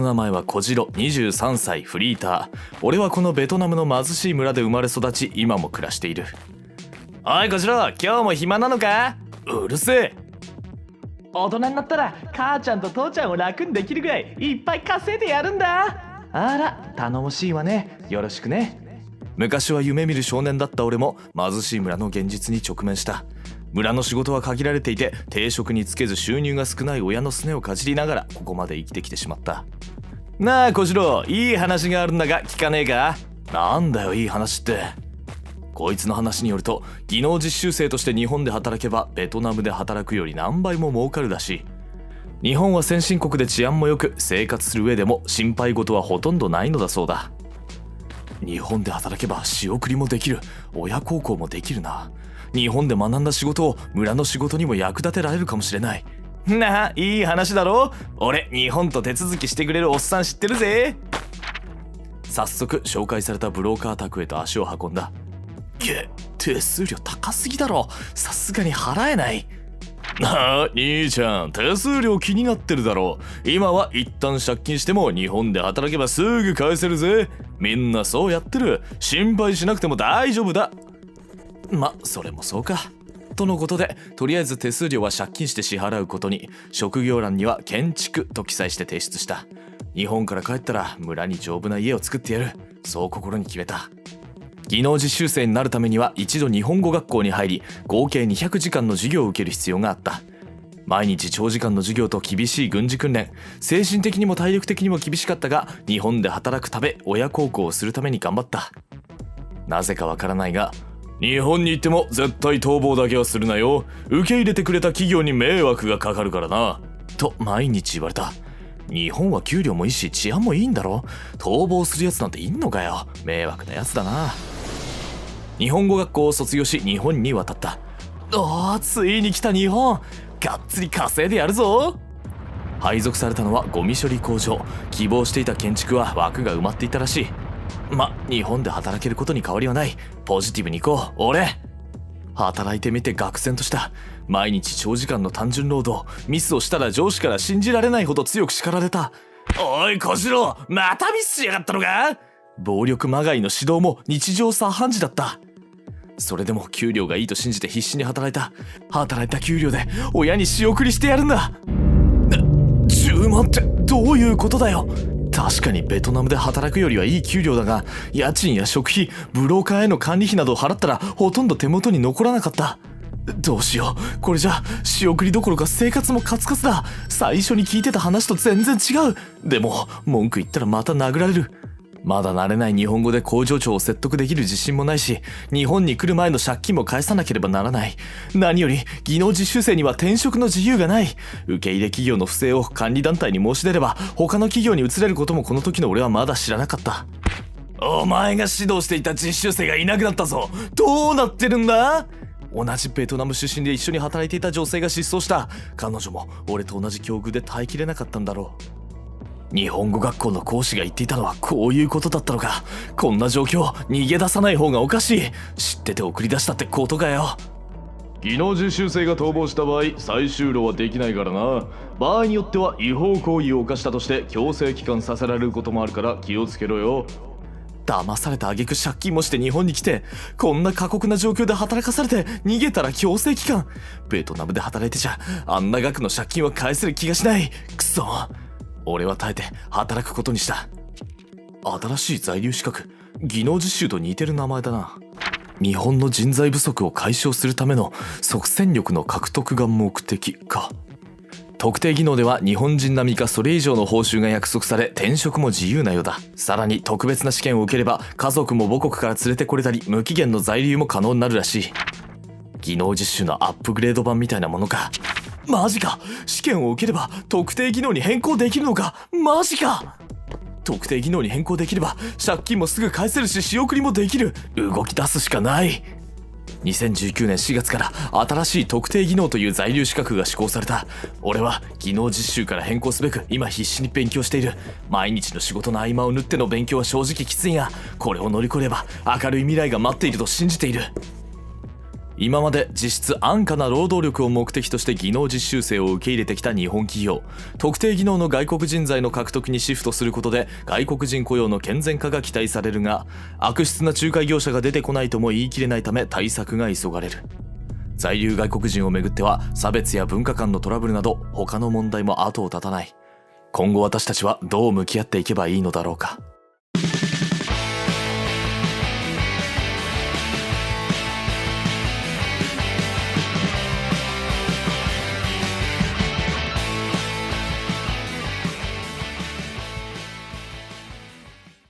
名前は小次郎、23歳、フリーター。俺はこのベトナムの貧しい村で生まれ育ち、今も暮らしている。おい小次郎、今日も暇なのか？うるせえ。大人になったら母ちゃんと父ちゃんを楽にできるぐらいいっぱい稼いでやるんだ。あら頼もしいわね。よろしくね。昔は夢見る少年だった俺も貧しい村の現実に直面した。村の仕事は限られていて、定職につけず収入が少ない親のすねをかじりながらここまで生きてきてしまった。なあ小次郎、いい話があるんだが聞かねえか？なんだよいい話って。こいつの話によると、技能実習生として日本で働けばベトナムで働くより何倍も儲かるらしい。日本は先進国で治安も良く、生活する上でも心配事はほとんどないのだそうだ。日本で働けば仕送りもできる、親孝行もできるな。日本で学んだ仕事を村の仕事にも役立てられるかもしれない。なあ、いい話だろ？俺、日本と手続きしてくれるおっさん知ってるぜ。早速紹介されたブローカー宅へと足を運んだ。手数料高すぎだろ。さすがに払えない。ああ、兄ちゃん、手数料気になってるだろう。今は一旦借金しても日本で働けばすぐ返せるぜ。みんなそうやってる。心配しなくても大丈夫だ。ま、それもそうか。とのことで、とりあえず手数料は借金して支払うことに、職業欄には建築と記載して提出した。日本から帰ったら村に丈夫な家を作ってやる。そう心に決めた。技能実習生になるためには一度日本語学校に入り、合計200時間の授業を受ける必要があった。毎日長時間の授業と厳しい軍事訓練、精神的にも体力的にも厳しかったが、日本で働くため親孝行をするために頑張った。なぜかわからないが、日本に行っても絶対逃亡だけはするなよ。受け入れてくれた企業に迷惑がかかるからな。と毎日言われた。日本は給料もいいし治安もいいんだろ。逃亡するやつなんていんのかよ。迷惑なやつだな。日本語学校を卒業し日本に渡った。おー、ついに来た日本。がっつり稼いでやるぞ。配属されたのはゴミ処理工場。希望していた建築は枠が埋まっていたらしい。日本で働けることに変わりはない。ポジティブに行こう、俺。働いてみて愕然とした。毎日長時間の単純労働、ミスをしたら上司から信じられないほど強く叱られた。おい小次郎、またミスしやがったのか？暴力まがいの指導も日常茶飯事だった。それでも給料がいいと信じて必死に働いた。働いた給料で親に仕送りしてやるんだ。10万ってどういうことだよ。確かにベトナムで働くよりはいい給料だが、家賃や食費、ブローカーへの管理費などを払ったらほとんど手元に残らなかった。どうしよう、これじゃ仕送りどころか生活もカツカツだ。最初に聞いてた話と全然違う。でも文句言ったらまた殴られる。まだ慣れない日本語で工場長を説得できる自信もないし、日本に来る前の借金も返さなければならない。何より技能実習生には転職の自由がない。受け入れ企業の不正を管理団体に申し出れば他の企業に移れることもこの時の俺はまだ知らなかった。お前が指導していた実習生がいなくなったぞ。どうなってるんだ？同じベトナム出身で一緒に働いていた女性が失踪した。彼女も俺と同じ境遇で耐えきれなかったんだろう。日本語学校の講師が言っていたのはこういうことだったのか。こんな状況、逃げ出さない方がおかしい。知ってて送り出したってことかよ。技能実習生が逃亡した場合、再就労はできないからな。場合によっては違法行為を犯したとして強制帰還させられることもあるから気をつけろよ。騙された挙句借金もして日本に来て、こんな過酷な状況で働かされて逃げたら強制帰還。ベトナムで働いてちゃあんな額の借金は返せる気がしない。くそ。俺は耐えて働くことにした。新しい在留資格、技能実習と似てる名前だな。日本の人材不足を解消するための即戦力の獲得が目的か。特定技能では日本人並みかそれ以上の報酬が約束され、転職も自由なようだ。さらに特別な試験を受ければ家族も母国から連れてこれたり、無期限の在留も可能になるらしい。技能実習のアップグレード版みたいなものか。マジか。試験を受ければ特定技能に変更できるのか。マジか。特定技能に変更できれば借金もすぐ返せるし仕送りもできる。動き出すしかない。2019年4月から新しい特定技能という在留資格が施行された。俺は技能実習から変更すべく今必死に勉強している。毎日の仕事の合間を縫っての勉強は正直きついが、これを乗り越えれば明るい未来が待っていると信じている。今まで実質安価な労働力を目的として技能実習生を受け入れてきた日本企業、特定技能の外国人材の獲得にシフトすることで外国人雇用の健全化が期待されるが、悪質な仲介業者が出てこないとも言い切れないため対策が急がれる。在留外国人をめぐっては差別や文化間のトラブルなど他の問題も後を絶たない。今後私たちはどう向き合っていけばいいのだろうか。